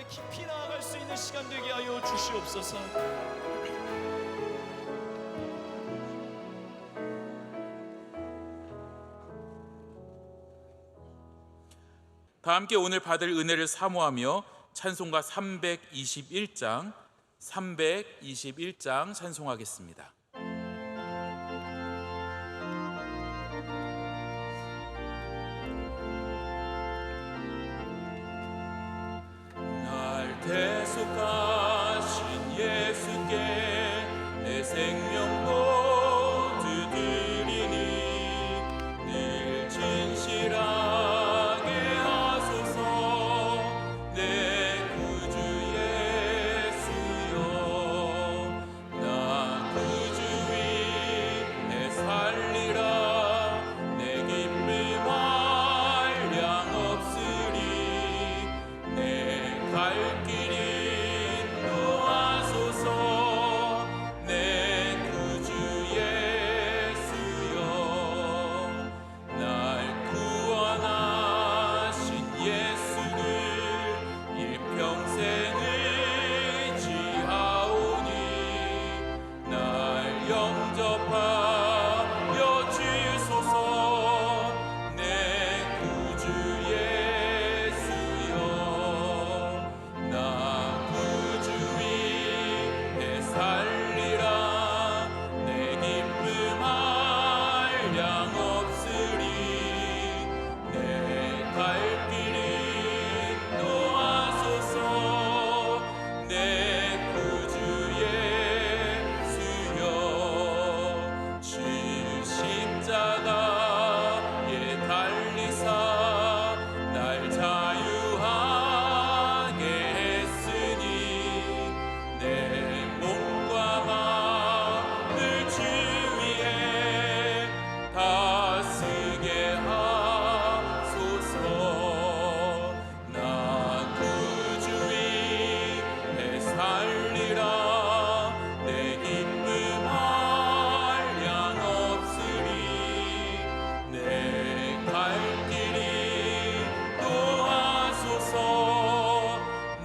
깊이 나아갈 수 있는 시간 되게 하여 주시옵소서. 다 함께 오늘 받을 은혜를 사모하며 찬송가 321장 찬송하겠습니다. 날 대속하신 예수께 내 생명 모두 드리니 늘 진실하게 하소서. 내 구주 예수여, 나 구주 위에 살리라. 내 기쁨 한량 없으리. 내 갈 길이 인도하소서. 내 구주 예수여, 날 구원하신 예수를 일평생 의지하오니 날 영접하여 주소서. 내 구주 예수여, 나 구주 위에 살리라. 내 기쁨 한량 없으리. 내 갈 길이 인도하소서. 내 구주 예수여, 주 십자가에 달리사 날 자유하게 했으니 내 몸과 마음을 주 위에 다스게 하소서. 나 구주 위에 살리라. 내 기쁨 한량 없으리. 내 갈 길이 인도하소서.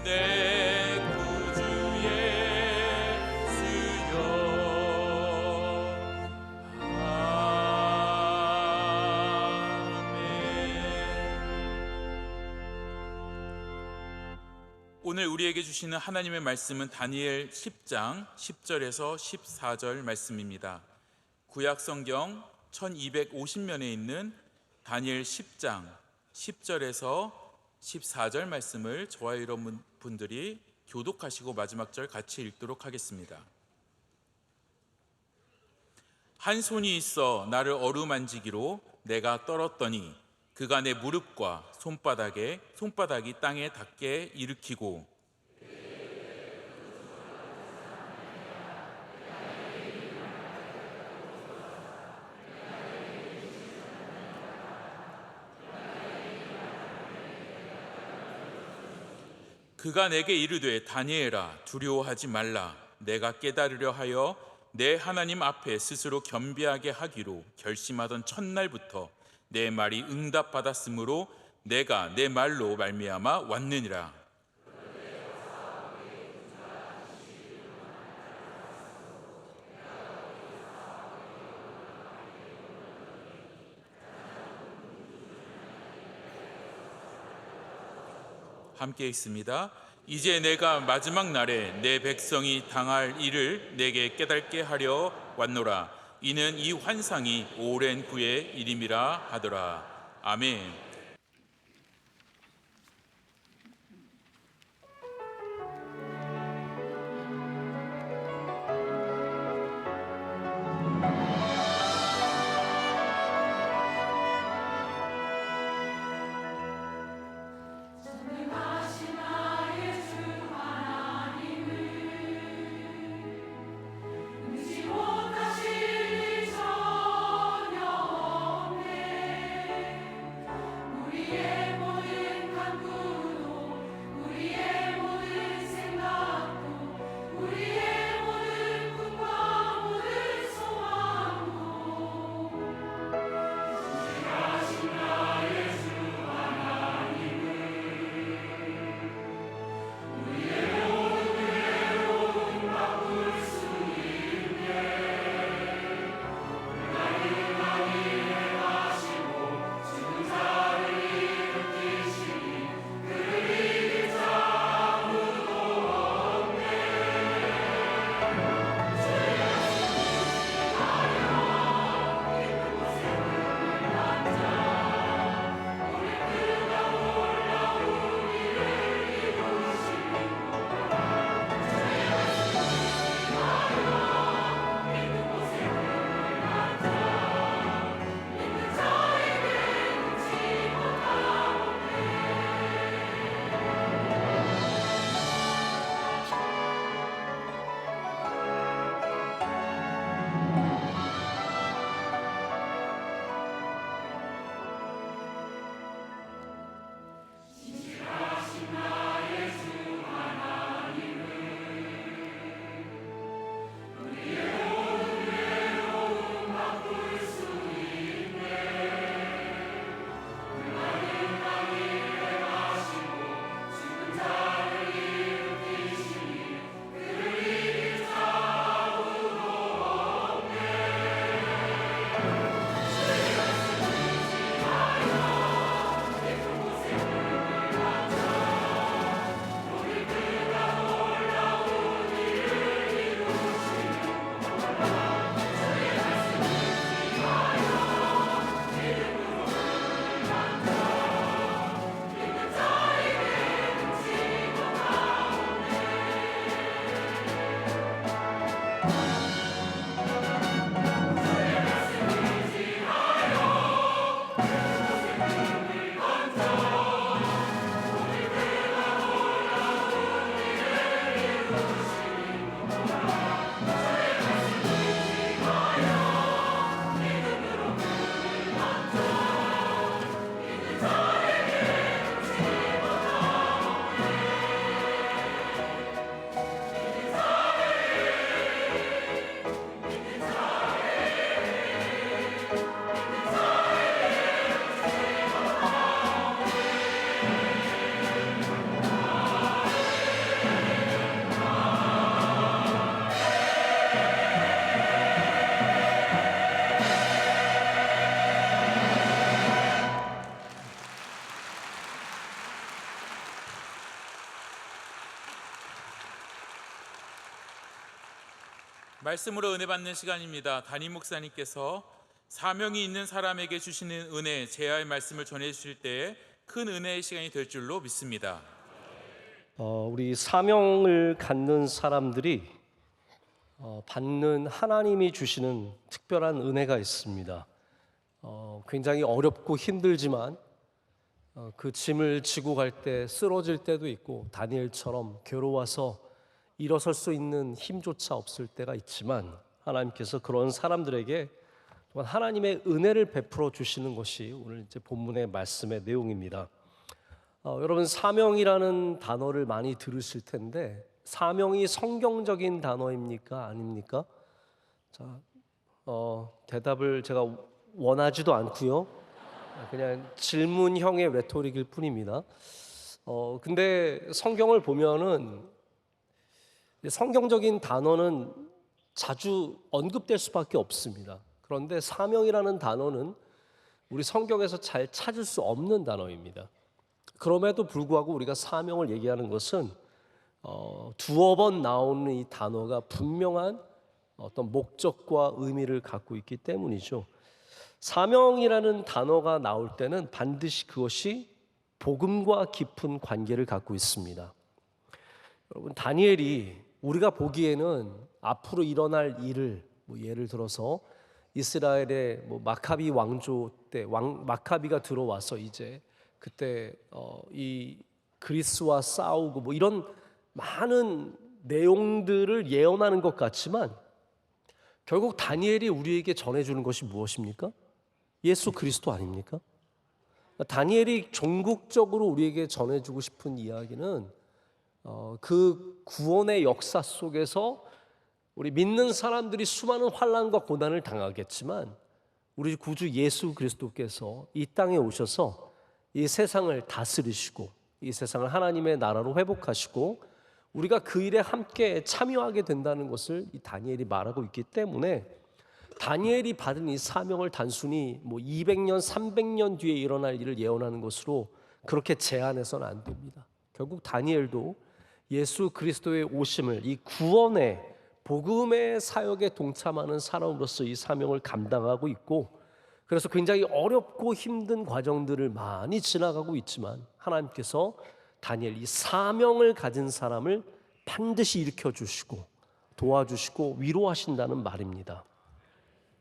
내 구주 예수여. 아멘. 오늘 우리에게 주시는 하나님의 말씀은 다니엘 10장 10절에서 14절 말씀입니다. 구약 성경 1250면에 있는 다니엘 10장 10절에서 14절 말씀을 저와 여러분들이 교독하시고 마지막 절 같이 읽도록 하겠습니다. 한 손이 있어 나를 어루만지기로 내가 떨었더니 그가 내 무릎과 손바닥이 땅에 닿게 일으키고 그가 내게 이르되 다니엘아 두려워하지 말라. 내가 깨달으려 하여 내 하나님 앞에 스스로 겸비하게 하기로 결심하던 첫날부터 내 말이 응답받았으므로 내가 내 말로 말미암아 왔느니라. 함께 읽습니다. 이제 내가 마지막 날에 내 백성이 당할 일을 내게 깨닫게 하려 왔노라. 이는 이 환상이 오랜 후의 일임이라 하더라. 아멘. 말씀으로 은혜 받는 시간입니다. 담임 목사님께서 사명이 있는 사람에게 주시는 은혜, 제아의 말씀을 전해주실 때에 큰 은혜의 시간이 될 줄로 믿습니다. 우리 사명을 갖는 사람들이 받는 하나님이 주시는 특별한 은혜가 있습니다. 굉장히 어렵고 힘들지만 그 짐을 지고 갈 때 쓰러질 때도 있고 다니엘처럼 괴로워서 일어설 수 있는 힘조차 없을 때가 있지만 하나님께서 그런 사람들에게 하나님의 은혜를 베풀어 주시는 것이 오늘 이제 본문의 말씀의 내용입니다. 여러분, 사명이라는 단어를 많이 들으실 텐데 사명이 성경적인 단어입니까? 아닙니까? 자, 대답을 제가 원하지도 않고요. 그냥 질문형의 레토릭일 뿐입니다. 근데 성경을 보면은 성경적인 단어는 자주 언급될 수밖에 없습니다. 그런데 사명이라는 단어는 우리 성경에서 잘 찾을 수 없는 단어입니다. 그럼에도 불구하고 우리가 사명을 얘기하는 것은 두어 번 나오는 이 단어가 분명한 어떤 목적과 의미를 갖고 있기 때문이죠. 사명이라는 단어가 나올 때는 반드시 그것이 복음과 깊은 관계를 갖고 있습니다. 여러분, 다니엘이 우리가 보기에는 앞으로 일어날 일을 예를 들어서 이스라엘의 마카비 왕조 때 마카비가 들어와서 이제 그때 이 그리스와 싸우고 이런 많은 내용들을 예언하는 것 같지만 결국 다니엘이 우리에게 전해주는 것이 무엇입니까? 예수 그리스도 아닙니까? 다니엘이 종국적으로 우리에게 전해주고 싶은 이야기는 그 구원의 역사 속에서 우리 믿는 사람들이 수많은 환난과 고난을 당하겠지만 우리 구주 예수 그리스도께서 이 땅에 오셔서 이 세상을 다스리시고 이 세상을 하나님의 나라로 회복하시고 우리가 그 일에 함께 참여하게 된다는 것을 이 다니엘이 말하고 있기 때문에 다니엘이 받은 이 사명을 단순히 200년, 300년 뒤에 일어날 일을 예언하는 것으로 그렇게 제한해서는 안 됩니다. 결국 다니엘도 예수 그리스도의 오심을 이 구원의 복음의 사역에 동참하는 사람으로서 이 사명을 감당하고 있고 그래서 굉장히 어렵고 힘든 과정들을 많이 지나가고 있지만 하나님께서 다니엘 이 사명을 가진 사람을 반드시 일으켜 주시고 도와주시고 위로하신다는 말입니다.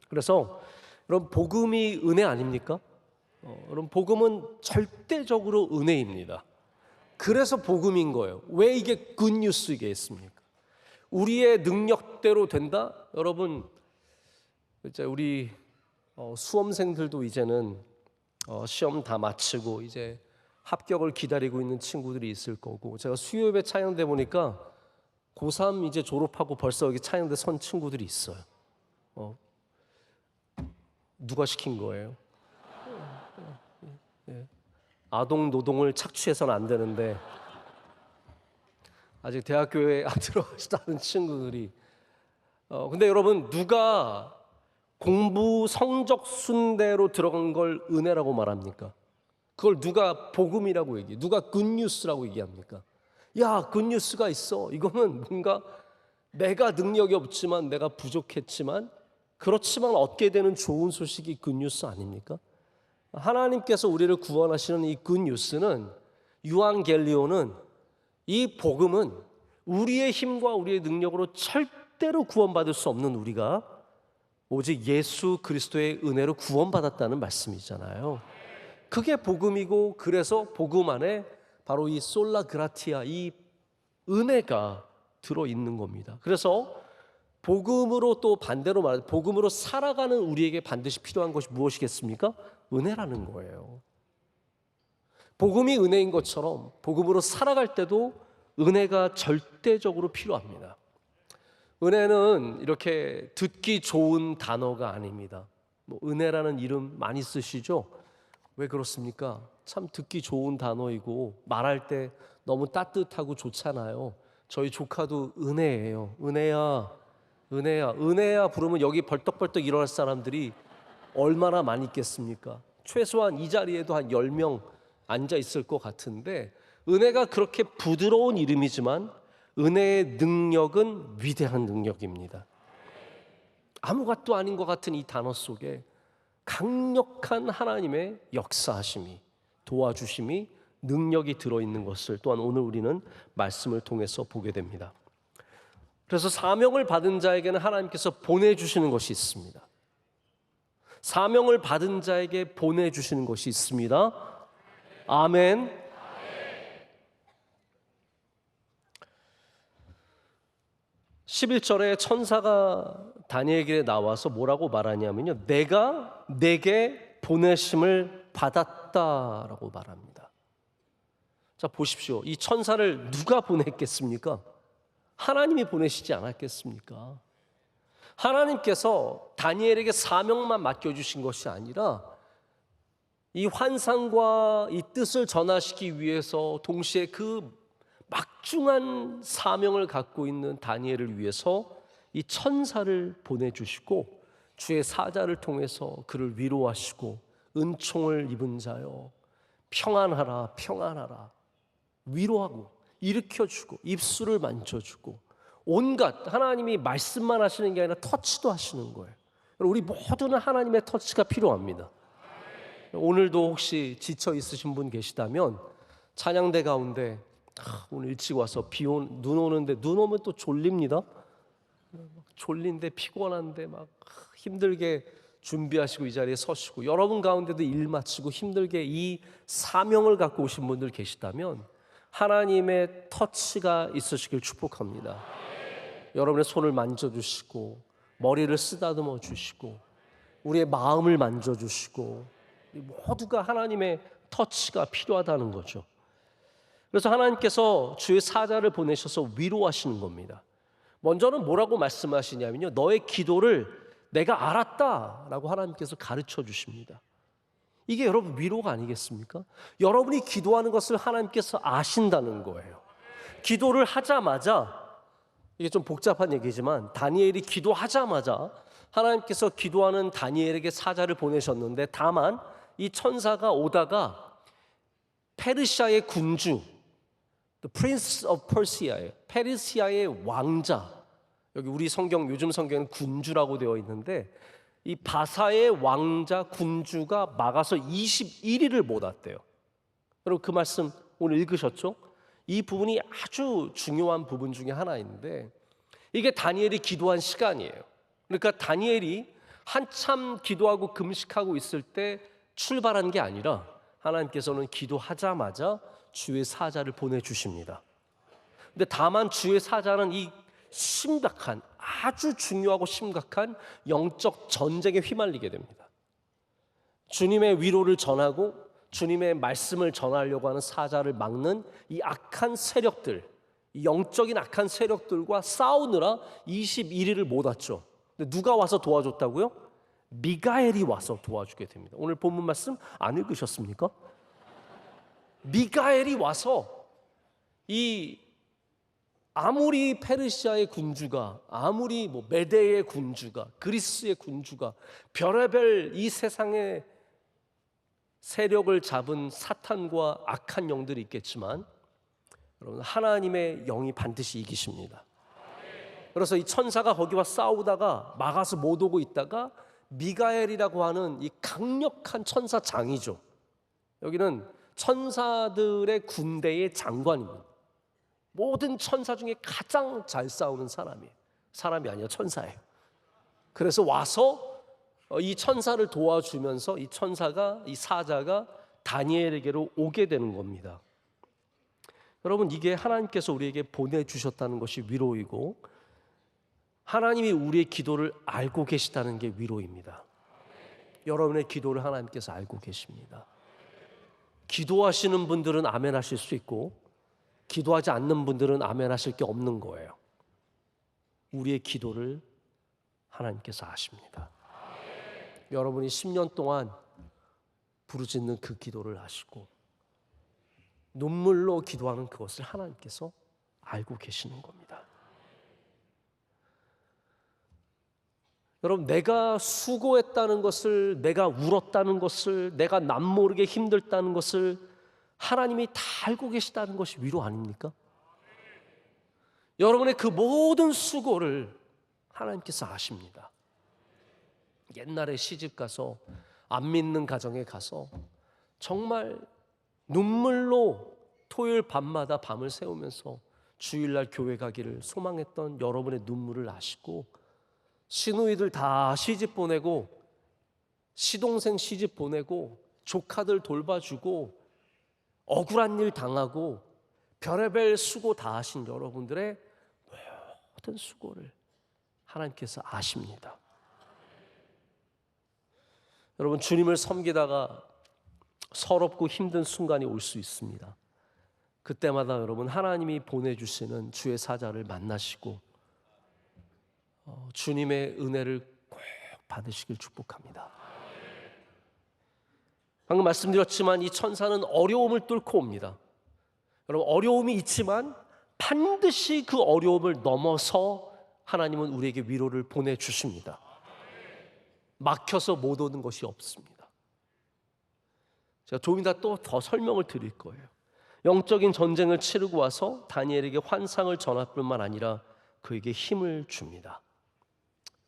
그래서 여러분, 복음이 은혜 아닙니까? 여러분, 복음은 절대적으로 은혜입니다. 그래서 복음인 거예요. 왜 이게 굿뉴스이겠습니까? 우리의 능력대로 된다? 여러분, 이제 우리 수험생들도 이제는 시험 다 마치고 이제 합격을 기다리고 있는 친구들이 있을 거고 제가 수요예배 찬양대 보니까 고3 이제 졸업하고 벌써 여기 찬양대 선 친구들이 있어요. 누가 시킨 거예요? 아동 노동을 착취해서는 안 되는데 아직 대학교에 안 들어가지도 않은 친구들이 근데 여러분, 누가 공부 성적 순대로 들어간 걸 은혜라고 말합니까? 그걸 누가 복음이라고 얘기해? 누가 굿뉴스라고 얘기합니까? 야, 굿뉴스가 있어. 이거는 뭔가 내가 능력이 없지만 내가 부족했지만 그렇지만 얻게 되는 좋은 소식이 굿뉴스 아닙니까? 하나님께서 우리를 구원하시는 이 굿뉴스는 유앙겔리오는 이 복음은 우리의 힘과 우리의 능력으로 절대로 구원받을 수 없는 우리가 오직 예수 그리스도의 은혜로 구원받았다는 말씀이잖아요. 그게 복음이고 그래서 복음 안에 바로 이 솔라 그라티아 이 은혜가 들어있는 겁니다. 그래서 복음으로 또 반대로 말하면 복음으로 살아가는 우리에게 반드시 필요한 것이 무엇이겠습니까? 은혜라는 거예요. 복음이 은혜인 것처럼 복음으로 살아갈 때도 은혜가 절대적으로 필요합니다. 은혜는 이렇게 듣기 좋은 단어가 아닙니다. 은혜라는 이름 많이 쓰시죠? 왜 그렇습니까? 참 듣기 좋은 단어이고 말할 때 너무 따뜻하고 좋잖아요. 저희 조카도 은혜예요. 은혜야, 은혜야, 은혜야 부르면 여기 벌떡벌떡 일어날 사람들이 얼마나 많이 있겠습니까? 최소한 이 자리에도 한 10명 앉아 있을 것 같은데 은혜가 그렇게 부드러운 이름이지만 은혜의 능력은 위대한 능력입니다. 아무것도 아닌 것 같은 이 단어 속에 강력한 하나님의 역사하심이, 도와주심이, 능력이 들어있는 것을 또한 오늘 우리는 말씀을 통해서 보게 됩니다. 그래서 사명을 받은 자에게는 하나님께서 보내주시는 것이 있습니다. 사명을 받은 자에게 보내주시는 것이 있습니다. 아멘. 11절에 천사가 다니엘에게 나와서 뭐라고 말하냐면요, 내가 내게 보내심을 받았다라고 말합니다. 자, 보십시오. 이 천사를 누가 보냈겠습니까? 하나님이 보내시지 않았겠습니까? 하나님께서 다니엘에게 사명만 맡겨주신 것이 아니라 이 환상과 이 뜻을 전하시기 위해서 동시에 그 막중한 사명을 갖고 있는 다니엘을 위해서 이 천사를 보내주시고 주의 사자를 통해서 그를 위로하시고 은총을 입은 자여 평안하라 평안하라 위로하고 일으켜주고 입술을 만져주고 온갖 하나님이 말씀만 하시는 게 아니라 터치도 하시는 거예요. 우리 모두는 하나님의 터치가 필요합니다. 오늘도 혹시 지쳐 있으신 분 계시다면 찬양대 가운데 오늘 일찍 와서 눈 오는데 눈 오면 또 졸립니다. 졸린데 피곤한데 막 힘들게 준비하시고 이 자리에 서시고 여러분 가운데도 일 마치고 힘들게 이 사명을 갖고 오신 분들 계시다면 하나님의 터치가 있으시길 축복합니다. 여러분의 손을 만져주시고 머리를 쓰다듬어 주시고 우리의 마음을 만져주시고 모두가 하나님의 터치가 필요하다는 거죠. 그래서 하나님께서 주의 사자를 보내셔서 위로하시는 겁니다. 먼저는 뭐라고 말씀하시냐면요, 너의 기도를 내가 알았다라고 하나님께서 가르쳐 주십니다. 이게 여러분 위로가 아니겠습니까? 여러분이 기도하는 것을 하나님께서 아신다는 거예요. 기도를 하자마자, 이게 좀 복잡한 얘기지만 다니엘이 기도하자마자 하나님께서 기도하는 다니엘에게 사자를 보내셨는데, 다만 이 천사가 오다가 페르시아의 군주, The Prince of Persia예요. 페르시아의 왕자. 여기 우리 성경, 요즘 성경은 군주라고 되어 있는데 이 바사의 왕자 군주가 막아서 21일을 못 왔대요. 여러분 그 말씀 오늘 읽으셨죠? 이 부분이 아주 중요한 부분 중에 하나인데 이게 다니엘이 기도한 시간이에요. 그러니까 다니엘이 한참 기도하고 금식하고 있을 때 출발한 게 아니라 하나님께서는 기도하자마자 주의 사자를 보내주십니다. 근데 다만 주의 사자는 이 심각한, 아주 중요하고 심각한 영적 전쟁에 휘말리게 됩니다. 주님의 위로를 전하고 주님의 말씀을 전하려고 하는 사자를 막는 이 악한 세력들, 이 영적인 악한 세력들과 싸우느라 21일을 못 왔죠. 근데 누가 와서 도와줬다고요? 미가엘이 와서 도와주게 됩니다. 오늘 본문 말씀 안 읽으셨습니까? 미가엘이 와서 이 아무리 페르시아의 군주가, 아무리 메대의 군주가, 그리스의 군주가, 별의별 이 세상의 세력을 잡은 사탄과 악한 영들이 있겠지만 여러분 하나님의 영이 반드시 이기십니다. 그래서 이 천사가 거기와 싸우다가 막아서 못 오고 있다가 미가엘이라고 하는 이 강력한 천사장이죠. 여기는 천사들의 군대의 장관입니다. 모든 천사 중에 가장 잘 싸우는 사람이에요. 사람이 아니라 천사예요. 그래서 와서 이 천사를 도와주면서 이 천사가, 이 사자가 다니엘에게로 오게 되는 겁니다. 여러분 이게 하나님께서 우리에게 보내주셨다는 것이 위로이고 하나님이 우리의 기도를 알고 계시다는 게 위로입니다. 여러분의 기도를 하나님께서 알고 계십니다. 기도하시는 분들은 아멘 하실 수 있고 기도하지 않는 분들은 아멘 하실 게 없는 거예요. 우리의 기도를 하나님께서 아십니다. 여러분이 10년 동안 부르짖는 그 기도를 아시고 눈물로 기도하는 그것을 하나님께서 알고 계시는 겁니다. 여러분 내가 수고했다는 것을, 내가 울었다는 것을, 내가 남모르게 힘들다는 것을 하나님이 다 알고 계시다는 것이 위로 아닙니까? 여러분의 그 모든 수고를 하나님께서 아십니다. 옛날에 시집 가서 안 믿는 가정에 가서 정말 눈물로 토요일 밤마다 밤을 새우면서 주일날 교회 가기를 소망했던 여러분의 눈물을 아시고, 시누이들 다 시집 보내고 시동생 시집 보내고 조카들 돌봐주고 억울한 일 당하고 별의별 수고 다 하신 여러분들의 모든 수고를 하나님께서 아십니다. 여러분, 주님을 섬기다가 서럽고 힘든 순간이 올 수 있습니다. 그때마다 여러분, 하나님이 보내주시는 주의 사자를 만나시고 주님의 은혜를 꼭 받으시길 축복합니다. 방금 말씀드렸지만 이 천사는 어려움을 뚫고 옵니다. 여러분, 어려움이 있지만 반드시 그 어려움을 넘어서 하나님은 우리에게 위로를 보내주십니다. 막혀서 못 오는 것이 없습니다. 제가 좀 이따 또 더 설명을 드릴 거예요. 영적인 전쟁을 치르고 와서 다니엘에게 환상을 전할 뿐만 아니라 그에게 힘을 줍니다.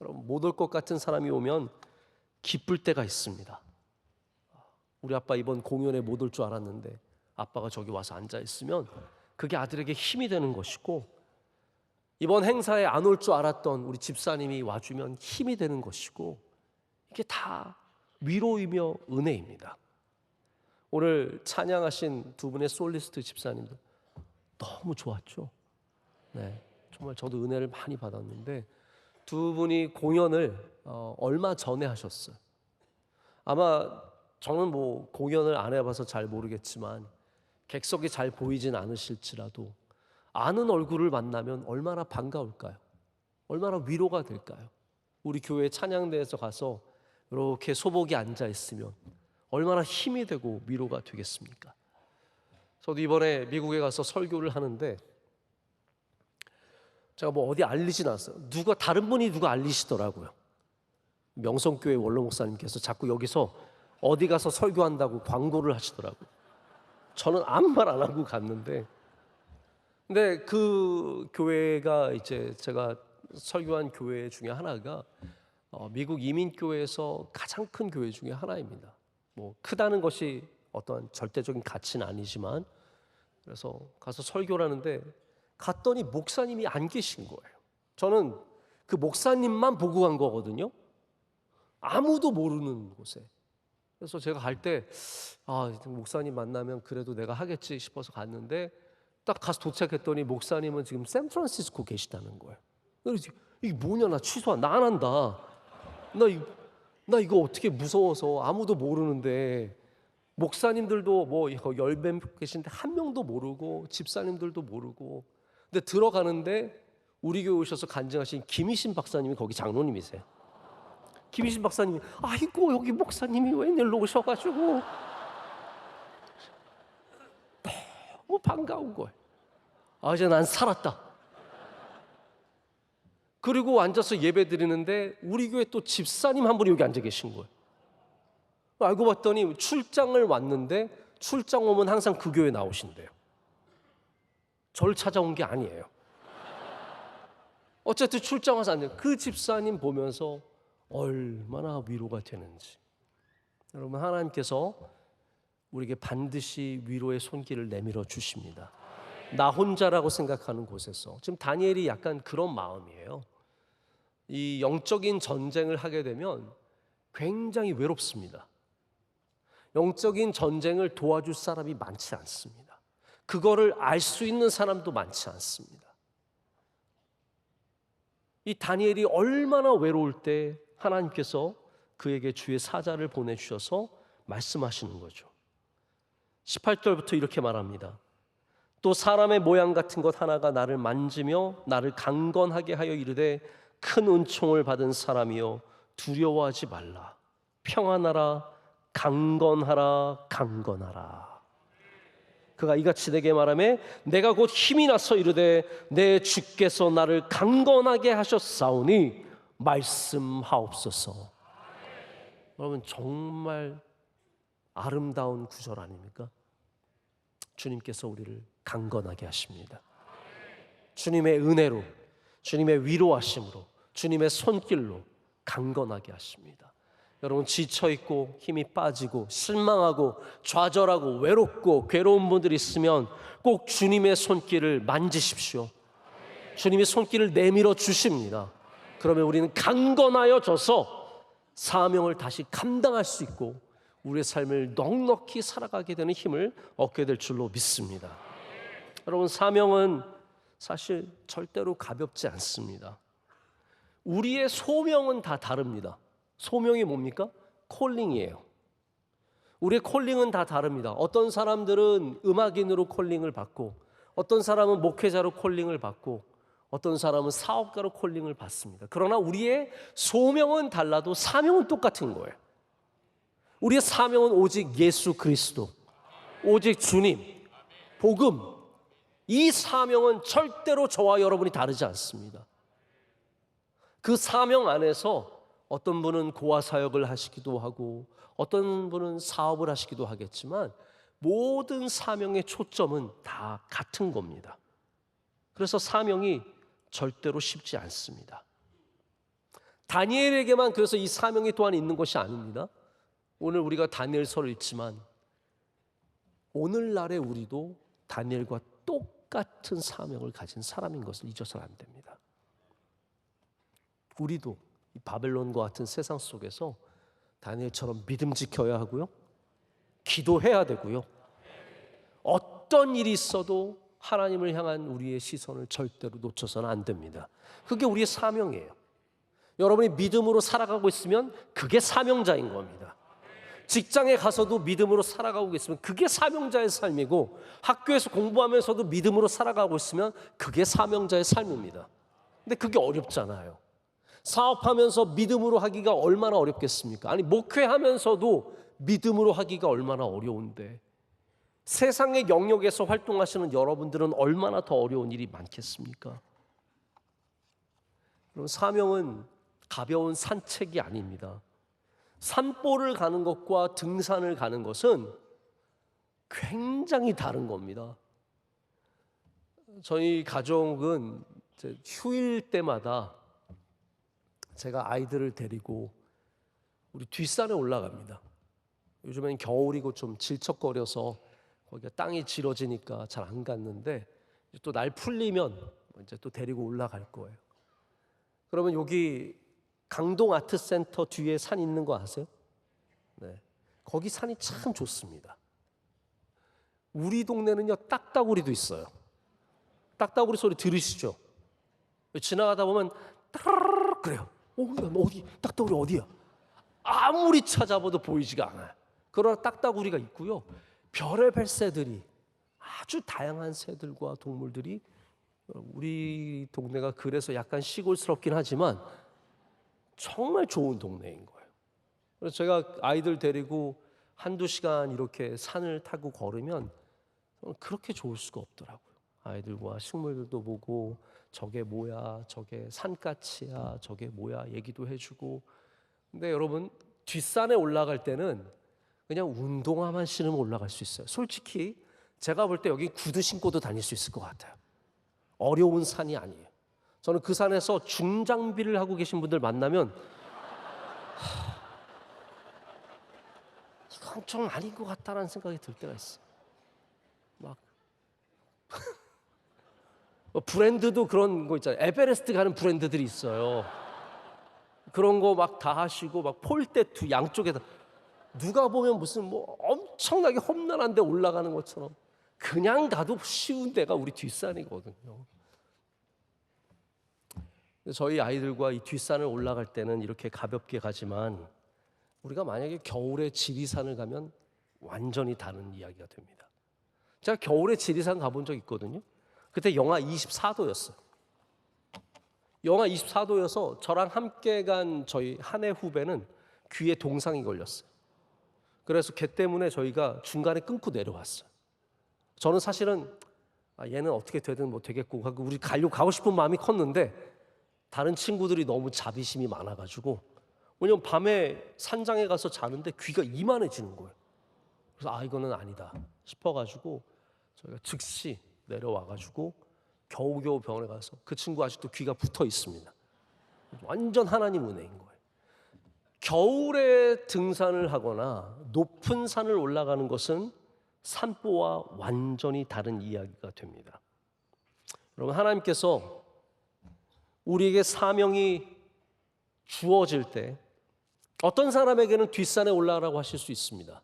여러분, 못 올 것 같은 사람이 오면 기쁠 때가 있습니다. 우리 아빠 이번 공연에 못 올 줄 알았는데 아빠가 저기 와서 앉아 있으면 그게 아들에게 힘이 되는 것이고, 이번 행사에 안 올 줄 알았던 우리 집사님이 와주면 힘이 되는 것이고, 이게 다 위로이며 은혜입니다. 오늘 찬양하신 두 분의 솔리스트 집사님들 너무 좋았죠. 네, 정말 저도 은혜를 많이 받았는데 두 분이 공연을 얼마 전에 하셨어요. 아마 저는 뭐 공연을 안 해봐서 잘 모르겠지만 객석이 잘 보이진 않으실지라도 아는 얼굴을 만나면 얼마나 반가울까요? 얼마나 위로가 될까요? 우리 교회 찬양대에서 가서 이렇게 소복이 앉아 있으면 얼마나 힘이 되고 위로가 되겠습니까? 저도 이번에 미국에 가서 설교를 하는데 제가 뭐 어디 알리진 않았어요. 다른 분이 알리시더라고요. 명성교회 원로 목사님께서 자꾸 여기서 어디 가서 설교한다고 광고를 하시더라고요. 저는 아무 말 안 하고 갔는데, 근데 그 교회가 이제 제가 설교한 교회 중에 하나가 미국 이민교회에서 가장 큰 교회 중에 하나입니다. 뭐 크다는 것이 어떤 절대적인 가치는 아니지만, 그래서 가서 설교를 하는데 갔더니 목사님이 안 계신 거예요. 저는 그 목사님만 보고 간 거거든요. 아무도 모르는 곳에. 그래서 제가 갈 때 목사님 만나면 그래도 내가 하겠지 싶어서 갔는데 딱 가서 도착했더니 목사님은 지금 샌프란시스코 계시다는 거예요. 그래서 이게 뭐냐, 나 취소한, 나 안 한다. 나 이거 어떻게 무서워서 아무도 모르는데, 목사님들도 뭐 10명 계신데 한 명도 모르고 집사님들도 모르고, 근데 들어가는데 우리 교회 오셔서 간증하신 김희신 박사님이 거기 장로님이세요. 김희신 박사님이 아이고 여기 목사님이 웬일로 오셔가지고 너무 반가운 거예요. 이제 난 살았다. 그리고 앉아서 예배 드리는데 우리 교회 또 집사님 한 분이 여기 앉아 계신 거예요. 알고 봤더니 출장을 왔는데 출장 오면 항상 그 교회 나오신대요. 저를 찾아온 게 아니에요. 어쨌든 출장 와서 앉아, 그 집사님 보면서 얼마나 위로가 되는지. 여러분, 하나님께서 우리에게 반드시 위로의 손길을 내밀어 주십니다. 나 혼자라고 생각하는 곳에서. 지금 다니엘이 약간 그런 마음이에요. 이 영적인 전쟁을 하게 되면 굉장히 외롭습니다. 영적인 전쟁을 도와줄 사람이 많지 않습니다. 그거를 알 수 있는 사람도 많지 않습니다. 이 다니엘이 얼마나 외로울 때 하나님께서 그에게 주의 사자를 보내주셔서 말씀하시는 거죠. 18절부터 이렇게 말합니다. 또 사람의 모양 같은 것 하나가 나를 만지며 나를 강건하게 하여 이르되, 큰 은총을 받은 사람이여 두려워하지 말라. 평안하라. 강건하라. 강건하라. 그가 이같이 내게 말하매 내가 곧 힘이 나서 이르되 내 주께서 나를 강건하게 하셨사오니 말씀하옵소서. 여러분, 정말 아름다운 구절 아닙니까? 주님께서 우리를 강건하게 하십니다. 주님의 은혜로, 주님의 위로하심으로, 주님의 손길로 강건하게 하십니다. 여러분 지쳐 있고 힘이 빠지고 실망하고 좌절하고 외롭고 괴로운 분들이 있으면 꼭 주님의 손길을 만지십시오. 주님의 손길을 내밀어 주십니다. 그러면 우리는 강건하여져서 사명을 다시 감당할 수 있고 우리의 삶을 넉넉히 살아가게 되는 힘을 얻게 될 줄로 믿습니다. 여러분, 사명은 사실 절대로 가볍지 않습니다. 우리의 소명은 다 다릅니다. 소명이 뭡니까? 콜링이에요. 우리의 콜링은 다 다릅니다. 어떤 사람들은 음악인으로 콜링을 받고, 어떤 사람은 목회자로 콜링을 받고, 어떤 사람은 사업가로 콜링을 받습니다. 그러나 우리의 소명은 달라도 사명은 똑같은 거예요. 우리의 사명은 오직 예수 그리스도, 오직 주님, 복음. 이 사명은 절대로 저와 여러분이 다르지 않습니다. 그 사명 안에서 어떤 분은 고아 사역을 하시기도 하고 어떤 분은 사업을 하시기도 하겠지만 모든 사명의 초점은 다 같은 겁니다. 그래서 사명이 절대로 쉽지 않습니다. 다니엘에게만 그래서 이 사명이 또한 있는 것이 아닙니다. 오늘 우리가 다니엘서를 읽지만 오늘날의 우리도 다니엘과 똑같은 사명을 가진 사람인 것을 잊어서는 안 됩니다. 우리도 이 바벨론과 같은 세상 속에서 다니엘처럼 믿음 지켜야 하고요, 기도해야 되고요, 어떤 일이 있어도 하나님을 향한 우리의 시선을 절대로 놓쳐서는 안 됩니다. 그게 우리의 사명이에요. 여러분이 믿음으로 살아가고 있으면 그게 사명자인 겁니다. 직장에 가서도 믿음으로 살아가고 있으면 그게 사명자의 삶이고, 학교에서 공부하면서도 믿음으로 살아가고 있으면 그게 사명자의 삶입니다. 근데 그게 어렵잖아요. 사업하면서 믿음으로 하기가 얼마나 어렵겠습니까? 아니, 목회하면서도 믿음으로 하기가 얼마나 어려운데 세상의 영역에서 활동하시는 여러분들은 얼마나 더 어려운 일이 많겠습니까? 그럼 사명은 가벼운 산책이 아닙니다. 산보를 가는 것과 등산을 가는 것은 굉장히 다른 겁니다. 저희 가족은 휴일 때마다 제가 아이들을 데리고 우리 뒷산에 올라갑니다. 요즘엔 겨울이고 좀 질척거려서 거기가 땅이 질어지니까 잘 안 갔는데 또 날 풀리면 이제 또 데리고 올라갈 거예요. 그러면 여기 강동 아트센터 뒤에 산 있는 거 아세요? 네, 거기 산이 참 좋습니다. 우리 동네는요, 딱따구리도 있어요. 딱따구리 소리 들으시죠? 지나가다 보면 따르르르 그래요. 어디 딱따구리 어디야? 아무리 찾아봐도 보이지가 않아요. 그러나 딱따구리가 있고요, 별의별 새들이, 아주 다양한 새들과 동물들이, 우리 동네가 그래서 약간 시골스럽긴 하지만 정말 좋은 동네인 거예요. 그래서 제가 아이들 데리고 한두 시간 이렇게 산을 타고 걸으면 그렇게 좋을 수가 없더라고요. 아이들과 식물들도 보고 저게 뭐야, 저게 산까치야, 저게 뭐야 얘기도 해주고. 근데 여러분, 뒷산에 올라갈 때는 그냥 운동화만 신으면 올라갈 수 있어요. 솔직히 제가 볼 때 여기 구두 신고도 다닐 수 있을 것 같아요. 어려운 산이 아니에요. 저는 그 산에서 중장비를 하고 계신 분들 만나면 이건 좀 아닌 것 같다라는 생각이 들 때가 있어요. 막 브랜드도 그런 거 있잖아요. 에베레스트 가는 브랜드들이 있어요. 그런 거 막 다 하시고 막 폴대 두 양쪽에다, 누가 보면 무슨 뭐 엄청나게 험난한 데 올라가는 것처럼 그냥 가도 쉬운 데가 우리 뒷산이거든요. 저희 아이들과 이 뒷산을 올라갈 때는 이렇게 가볍게 가지만 우리가 만약에 겨울에 지리산을 가면 완전히 다른 이야기가 됩니다. 제가 겨울에 지리산 가본 적 있거든요. 그때 영하 24도였어요. 영하 24도여서 저랑 함께 간 저희 한 해 후배는 귀에 동상이 걸렸어요. 그래서 걔 때문에 저희가 중간에 끊고 내려왔어요. 저는 사실은 얘는 어떻게 되든 뭐 되겠고 하고 우리 가고 싶은 마음이 컸는데 다른 친구들이 너무 자비심이 많아가지고, 왜냐면 밤에 산장에 가서 자는데 귀가 이만해지는 거예요. 그래서 이거는 아니다 싶어가지고 저희가 즉시 내려와가지고 겨우겨우 병원에 가서, 그 친구 아직도 귀가 붙어 있습니다. 완전 하나님 은혜인 거예요. 겨울에 등산을 하거나 높은 산을 올라가는 것은 산보와 완전히 다른 이야기가 됩니다. 여러분, 하나님께서 우리에게 사명이 주어질 때 어떤 사람에게는 뒷산에 올라가라고 하실 수 있습니다.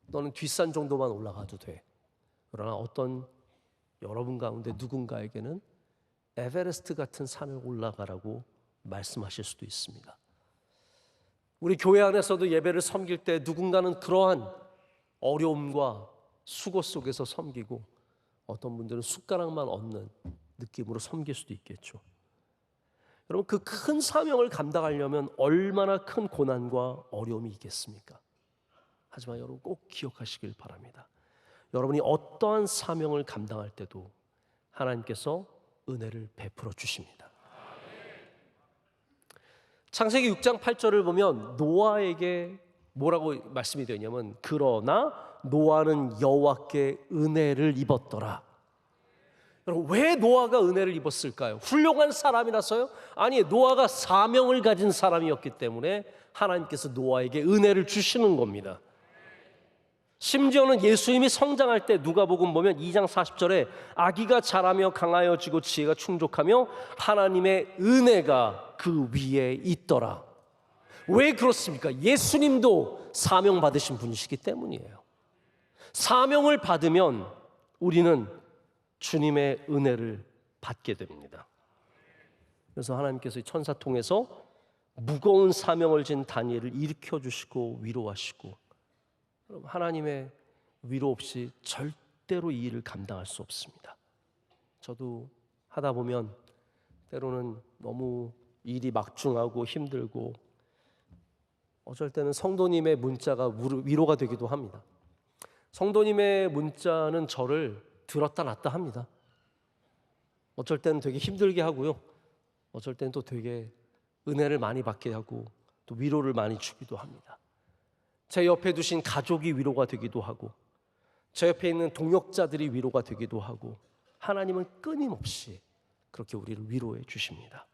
너는 뒷산 정도만 올라가도 돼. 그러나 어떤 여러분 가운데 누군가에게는 에베레스트 같은 산을 올라가라고 말씀하실 수도 있습니다. 우리 교회 안에서도 예배를 섬길 때 누군가는 그러한 어려움과 수고 속에서 섬기고 어떤 분들은 숟가락만 얹는 느낌으로 섬길 수도 있겠죠. 여러분, 그 큰 사명을 감당하려면 얼마나 큰 고난과 어려움이 있겠습니까? 하지만 여러분 꼭 기억하시길 바랍니다. 여러분이 어떠한 사명을 감당할 때도 하나님께서 은혜를 베풀어 주십니다. 창세기 6장 8절을 보면 노아에게 뭐라고 말씀이 되냐면 그러나 노아는 여호와께 은혜를 입었더라. 여러분, 왜 노아가 은혜를 입었을까요? 훌륭한 사람이라서요? 아니, 노아가 사명을 가진 사람이었기 때문에 하나님께서 노아에게 은혜를 주시는 겁니다. 심지어는 예수님이 성장할 때 누가복음 보면 2장 40절에 아기가 자라며 강하여지고 지혜가 충족하며 하나님의 은혜가 그 위에 있더라. 왜 그렇습니까? 예수님도 사명 받으신 분이시기 때문이에요. 사명을 받으면 우리는 주님의 은혜를 받게 됩니다. 그래서 하나님께서 천사 통해서 무거운 사명을 진 다니엘을 일으켜 주시고 위로하시고, 하나님의 위로 없이 절대로 이 일을 감당할 수 없습니다. 저도 하다 보면 때로는 너무 일이 막중하고 힘들고 어쩔 때는 성도님의 문자가 위로가 되기도 합니다. 성도님의 문자는 저를 들었다 놨다 합니다. 어쩔 때는 되게 힘들게 하고요. 어쩔 때는 또 되게 은혜를 많이 받게 하고 또 위로를 많이 주기도 합니다. 제 옆에 두신 가족이 위로가 되기도 하고 제 옆에 있는 동역자들이 위로가 되기도 하고 하나님은 끊임없이 그렇게 우리를 위로해 주십니다.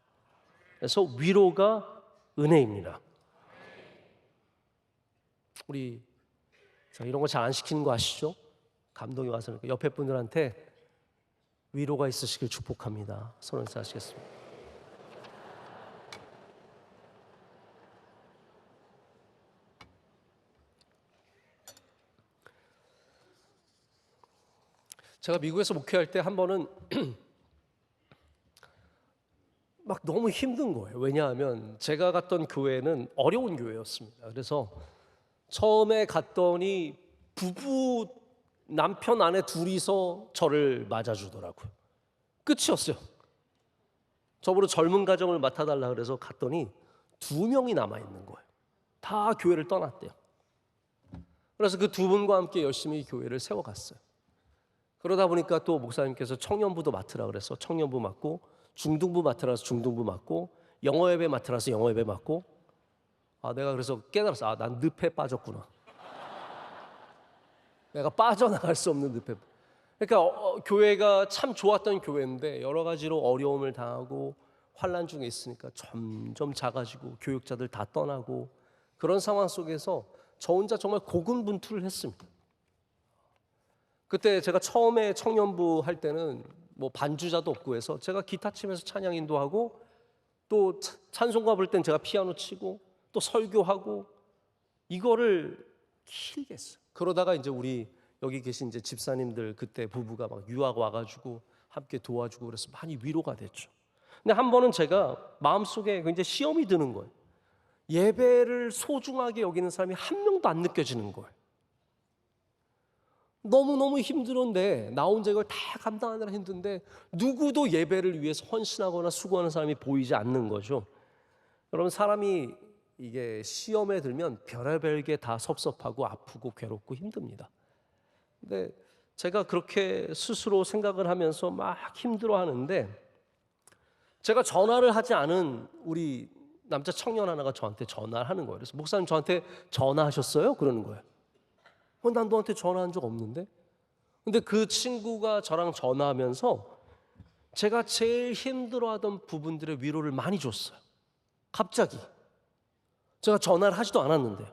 그래서 위로가 은혜입니다. 우리 이런 거 잘 안 시키는 거 아시죠? 감동이 와서 옆에 분들한테 위로가 있으시길 축복합니다. 손을 인사하시겠습니다. 제가 미국에서 목회할 때 한 번은 막 너무 힘든 거예요. 왜냐하면 제가 갔던 교회는 어려운 교회였습니다. 그래서 처음에 갔더니 부부 남편 아내 둘이서 저를 맞아주더라고요. 끝이었어요. 저보고 젊은 가정을 맡아달라 그래서 갔더니 2명이 남아있는 거예요. 다 교회를 떠났대요. 그래서 그 두 분과 함께 열심히 교회를 세워갔어요. 그러다 보니까 또 목사님께서 청년부도 맡으라 그래서 청년부 맡고, 중등부 맡으라서 중등부 맡고, 영어 예배 맡으라서 영어 예배 맡고, 내가 그래서 깨달았어. 난 늪에 빠졌구나. 내가 빠져나갈 수 없는 늪에. 그러니까 교회가 참 좋았던 교회인데 여러 가지로 어려움을 당하고 환난 중에 있으니까 점점 작아지고 교육자들 다 떠나고 그런 상황 속에서 저 혼자 정말 고군분투를 했습니다. 그때 제가 처음에 청년부 할 때는 뭐 반주자도 없고 해서 제가 기타 치면서 찬양 인도하고 또 찬송가 부를 땐 제가 피아노 치고 또 설교하고 이거를 길게 했어요. 그러다가 이제 우리 여기 계신 이제 집사님들 그때 부부가 막 유학 와가지고 함께 도와주고 그래서 많이 위로가 됐죠. 근데 한 번은 제가 마음속에 굉장히 시험이 드는 거예요. 예배를 소중하게 여기는 사람이 한 명도 안 느껴지는 거예요. 너무너무 힘들었는데 나 혼자 이걸 다 감당하느라 힘든데 누구도 예배를 위해서 헌신하거나 수고하는 사람이 보이지 않는 거죠. 여러분, 사람이 이게 시험에 들면 별의별 게 다 섭섭하고 아프고 괴롭고 힘듭니다. 근데 제가 그렇게 스스로 생각을 하면서 막 힘들어 하는데 제가 전화를 하지 않은 우리 남자 청년 하나가 저한테 전화를 하는 거예요. 그래서 목사님 저한테 전화하셨어요? 그러는 거예요. 난 너한테 전화한 적 없는데? 근데 그 친구가 저랑 전화하면서 제가 제일 힘들어하던 부분들의 위로를 많이 줬어요. 갑자기. 제가 전화를 하지도 않았는데요.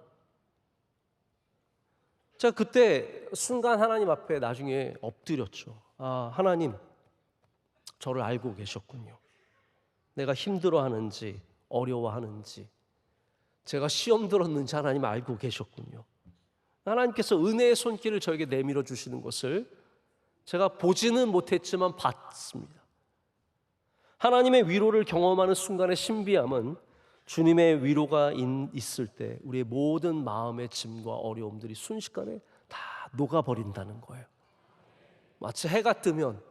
제가 그때 순간 하나님 앞에 나중에 엎드렸죠. 아, 하나님, 저를 알고 계셨군요. 내가 힘들어하는지 어려워하는지 제가 시험 들었는지 하나님 알고 계셨군요. 하나님께서 은혜의 손길을 저에게 내밀어 주시는 것을 제가 보지는 못했지만 봤습니다. 하나님의 위로를 경험하는 순간의 신비함은 주님의 위로가 있을 때 우리의 모든 마음의 짐과 어려움들이 순식간에 다 녹아버린다는 거예요. 마치 해가 뜨면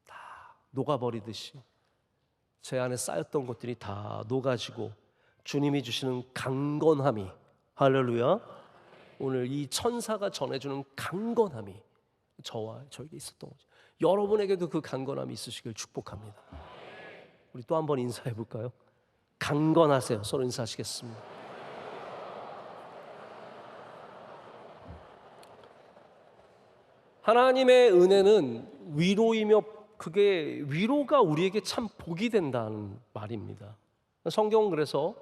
다 녹아버리듯이 제 안에 쌓였던 것들이 다 녹아지고 주님이 주시는 강건함이, 할렐루야, 오늘 이 천사가 전해주는 강건함이 저와 저에게 있었던 거죠. 여러분에게도 그 강건함이 있으시길 축복합니다. 우리 또 한번 인사해 볼까요? 강건하세요. 서로 인사하시겠습니다. 하나님의 은혜는 위로이며 그게 위로가 우리에게 참 복이 된다는 말입니다. 성경은 그래서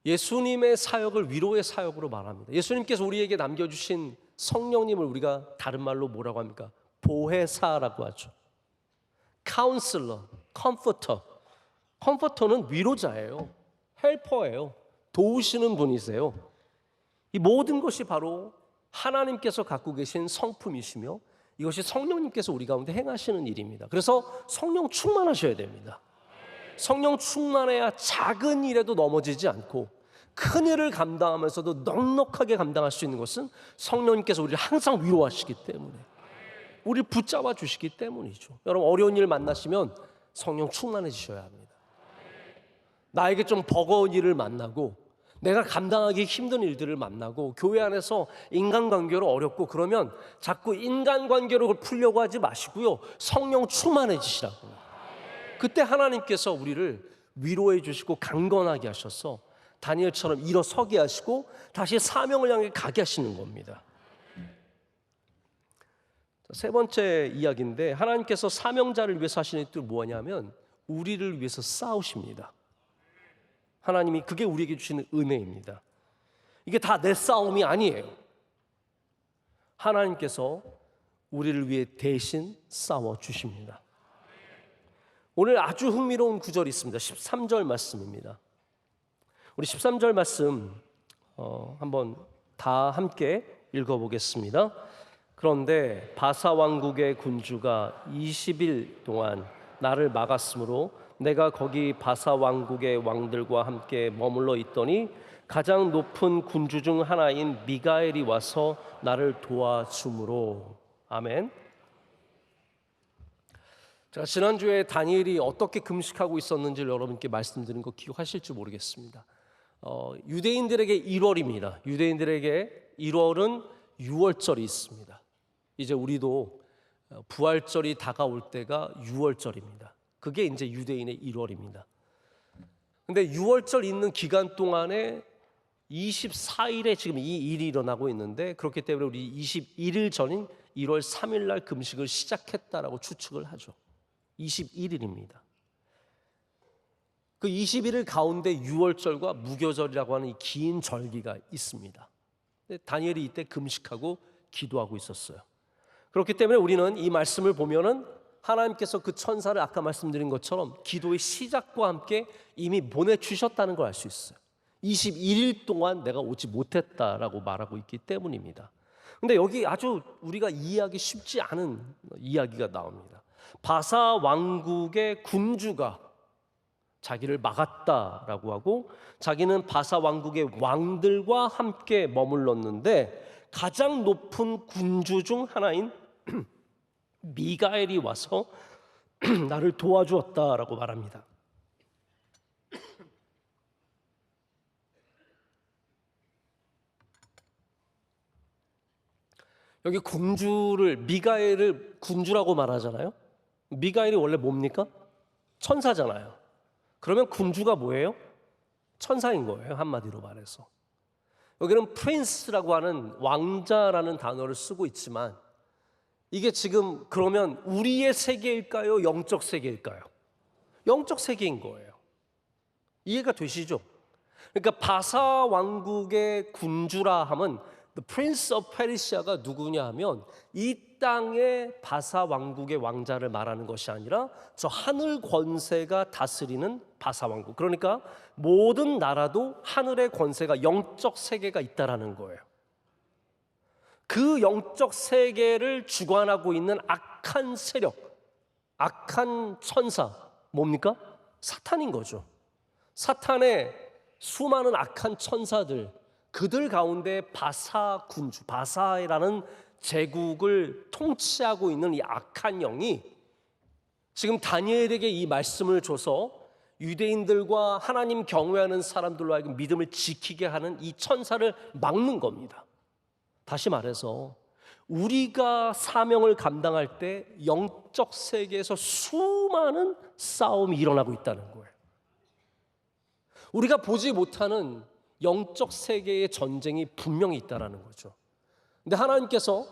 예수님의 사역을 위로의 사역으로 말합니다. 예수님께서 우리에게 남겨주신 성령님을 우리가 다른 말로 뭐라고 합니까? 보혜사라고 하죠. 카운슬러, 컴포터. 컴포터는 위로자예요. 헬퍼예요. 도우시는 분이세요. 이 모든 것이 바로 하나님께서 갖고 계신 성품이시며 이것이 성령님께서 우리 가운데 행하시는 일입니다. 그래서 성령 충만하셔야 됩니다. 성령 충만해야 작은 일에도 넘어지지 않고 큰 일을 감당하면서도 넉넉하게 감당할 수 있는 것은 성령님께서 우리를 항상 위로하시기 때문에, 우리를 붙잡아 주시기 때문이죠. 여러분, 어려운 일 만나시면 성령 충만해지셔야 합니다. 나에게 좀 버거운 일을 만나고 내가 감당하기 힘든 일들을 만나고 교회 안에서 인간관계로 어렵고 그러면 자꾸 인간관계로 풀려고 하지 마시고요, 성령 충만해지시라고. 그때 하나님께서 우리를 위로해 주시고 강건하게 하셔서 다니엘처럼 일어서게 하시고 다시 사명을 향해 가게 하시는 겁니다. 세 번째 이야기인데, 하나님께서 사명자를 위해서 하시는 일이 뭐냐면 우리를 위해서 싸우십니다. 하나님이, 그게 우리에게 주시는 은혜입니다. 이게 다 내 싸움이 아니에요. 하나님께서 우리를 위해 대신 싸워 주십니다. 오늘 아주 흥미로운 구절이 있습니다. 13절 말씀입니다. 우리 13절 말씀 한번 다 함께 읽어보겠습니다. 그런데 바사 왕국의 군주가 20일 동안 나를 막았으므로 내가 거기 바사 왕국의 왕들과 함께 머물러 있더니 가장 높은 군주 중 하나인 미가엘이 와서 나를 도와주므로. 아멘. 제가 지난주에 다니엘이 어떻게 금식하고 있었는지를 여러분께 말씀드린 거 기억하실지 모르겠습니다. 유대인들에게 1월입니다. 유대인들에게 1월은 유월절이 있습니다. 이제 우리도 부활절이 다가올 때가 유월절입니다. 그게 이제 유대인의 1월입니다. 근데 유월절 있는 기간 동안에 24일에 지금 이 일이 일어나고 있는데, 그렇기 때문에 우리 21일 전인 1월 3일 날 금식을 시작했다라고 추측을 하죠. 21일입니다. 그 21일 가운데 유월절과 무교절이라고 하는 이 긴 절기가 있습니다. 다니엘이 이때 금식하고 기도하고 있었어요. 그렇기 때문에 우리는 이 말씀을 보면은 하나님께서 그 천사를 아까 말씀드린 것처럼 기도의 시작과 함께 이미 보내주셨다는 걸 알 수 있어요. 21일 동안 내가 오지 못했다라고 말하고 있기 때문입니다. 근데 여기 아주 우리가 이해하기 쉽지 않은 이야기가 나옵니다. 바사 왕국의 군주가 자기를 막았다라고 하고, 자기는 바사 왕국의 왕들과 함께 머물렀는데 가장 높은 군주 중 하나인 미가엘이 와서 나를 도와주었다라고 말합니다. 여기 군주를, 미가엘을 군주라고 말하잖아요. 미가엘이 원래 뭡니까? 천사잖아요. 그러면 군주가 뭐예요? 천사인 거예요, 한마디로 말해서. 여기는 프린스라고 하는 왕자라는 단어를 쓰고 있지만, 이게 지금 그러면 우리의 세계일까요? 영적 세계일까요? 영적 세계인 거예요. 이해가 되시죠? 그러니까 바사 왕국의 군주라 함은 The Prince of Persia가 누구냐 하면 이 땅의 바사 왕국의 왕자를 말하는 것이 아니라 저 하늘 권세가 다스리는 바사 왕국. 그러니까 모든 나라도 하늘의 권세가 영적 세계가 있다라는 거예요. 그 영적 세계를 주관하고 있는 악한 세력, 악한 천사, 뭡니까? 사탄인 거죠. 사탄의 수많은 악한 천사들, 그들 가운데 바사 군주, 바사라는 제국을 통치하고 있는 이 악한 영이 지금 다니엘에게 이 말씀을 줘서 유대인들과 하나님 경외하는 사람들로 하여금 믿음을 지키게 하는 이 천사를 막는 겁니다. 다시 말해서 우리가 사명을 감당할 때 영적 세계에서 수많은 싸움이 일어나고 있다는 거예요. 우리가 보지 못하는 영적 세계의 전쟁이 분명히 있다는 거죠. 근데 하나님께서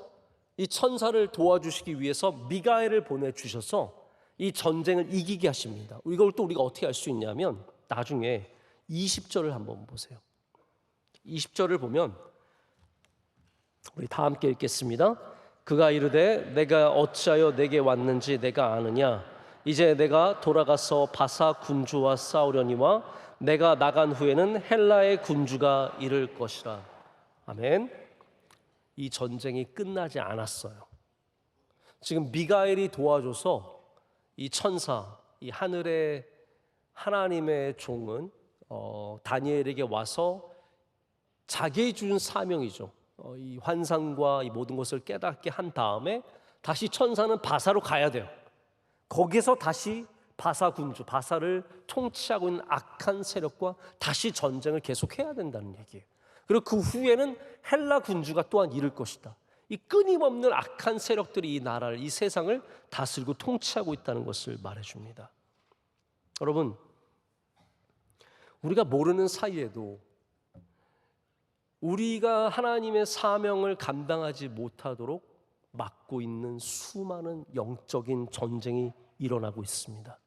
이 천사를 도와주시기 위해서 미가엘을 보내주셔서 이 전쟁을 이기게 하십니다. 이걸 또 우리가 어떻게 할 수 있냐면 나중에 20절을 한번 보세요. 20절을 보면 우리 다 함께 읽겠습니다. 그가 이르되 내가 어찌하여 내게 왔는지 내가 아느냐. 이제 내가 돌아가서 바사 군주와 싸우려니와 내가 나간 후에는 헬라의 군주가 이를 것이라. 아멘. 이 전쟁이 끝나지 않았어요. 지금 미가엘이 도와줘서 이 천사, 이 하늘의 하나님의 종은 다니엘에게 와서 자기의 준 사명이죠. 이 환상과 이 모든 것을 깨닫게 한 다음에 다시 천사는 바사로 가야 돼요. 거기서 다시 바사 군주, 바사를 통치하고 있는 악한 세력과 다시 전쟁을 계속해야 된다는 얘기예요. 그리고 그 후에는 헬라 군주가 또한 이를 것이다. 이 끊임없는 악한 세력들이 이 나라를, 이 세상을 다스리고 통치하고 있다는 것을 말해줍니다. 여러분, 우리가 모르는 사이에도 우리가 하나님의 사명을 감당하지 못하도록 막고 있는 수많은 영적인 전쟁이 일어나고 있습니다.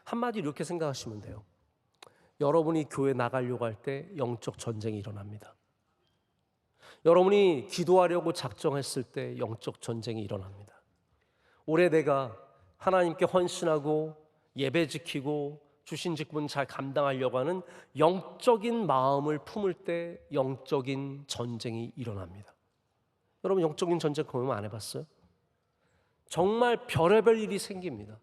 한마디로 이렇게 생각하시면 돼요. 여러분이 교회 나가려고 할 때 영적 전쟁이 일어납니다. 여러분이 기도하려고 작정했을 때 영적 전쟁이 일어납니다. 올해 내가 하나님께 헌신하고 예배 지키고 주신 직분 잘 감당하려고 하는 영적인 마음을 품을 때 영적인 전쟁이 일어납니다. 여러분 영적인 전쟁 경험 안 해봤어요? 정말 별의별 일이 생깁니다.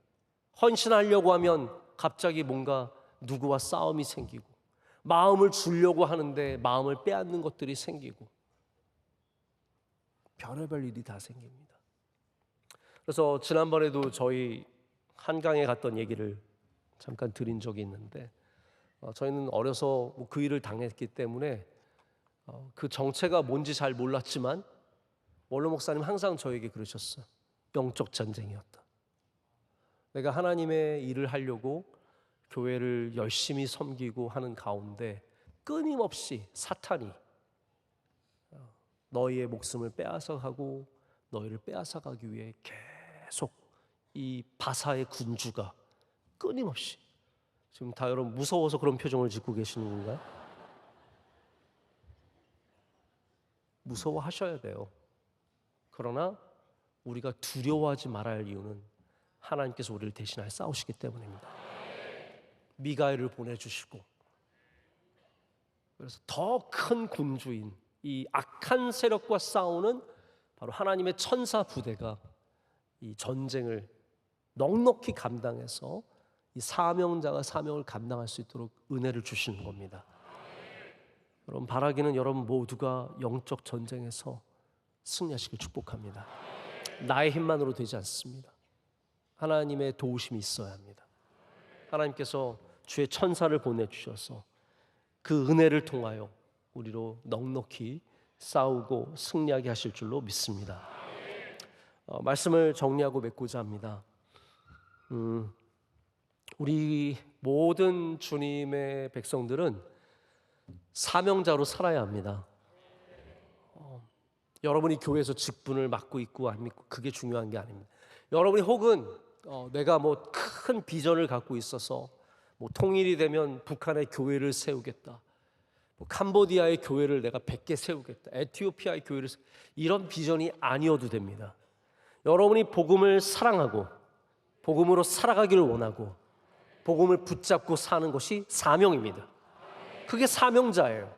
헌신하려고 하면 갑자기 뭔가 누구와 싸움이 생기고, 마음을 주려고 하는데 마음을 빼앗는 것들이 생기고, 별의별 일이 다 생깁니다. 그래서 지난번에도 저희 한강에 갔던 얘기를 잠깐 드린 적이 있는데, 저희는 어려서 그 일을 당했기 때문에 그 정체가 뭔지 잘 몰랐지만 원로 목사님 항상 저에게 그러셨어요. 영적 전쟁이었다. 내가 하나님의 일을 하려고 교회를 열심히 섬기고 하는 가운데 끊임없이 사탄이 너희의 목숨을 빼앗아가고 너희를 빼앗아가기 위해 계속 이 바사의 군주가 끊임없이, 지금 다 여러분 무서워서 그런 표정을 짓고 계시는 건가요? 무서워하셔야 돼요. 그러나 우리가 두려워하지 말아야 할 이유는 하나님께서 우리를 대신하여 싸우시기 때문입니다. 미가엘을 보내주시고, 그래서 더 큰 군주인 이 악한 세력과 싸우는 바로 하나님의 천사 부대가 이 전쟁을 넉넉히 감당해서 이 사명자가 사명을 감당할 수 있도록 은혜를 주시는 겁니다. 여러분, 바라기는 여러분 모두가 영적 전쟁에서 승리하시길 축복합니다. 나의 힘만으로 되지 않습니다. 하나님의 도우심이 있어야 합니다. 하나님께서 주의 천사를 보내주셔서 그 은혜를 통하여 우리로 넉넉히 싸우고 승리하게 하실 줄로 믿습니다. 말씀을 정리하고 맺고자 합니다. 우리 모든 주님의 백성들은 사명자로 살아야 합니다. 여러분이 교회에서 직분을 맡고 있고 안 믿고 그게 중요한 게 아닙니다. 여러분이 혹은 내가 뭐 큰 비전을 갖고 있어서 뭐 통일이 되면 북한의 교회를 세우겠다, 뭐 캄보디아의 교회를 내가 100개 세우겠다, 에티오피아의 교회를 이런 비전이 아니어도 됩니다. 여러분이 복음을 사랑하고 복음으로 살아가기를 원하고 복음을 붙잡고 사는 것이 사명입니다. 그게 사명자예요.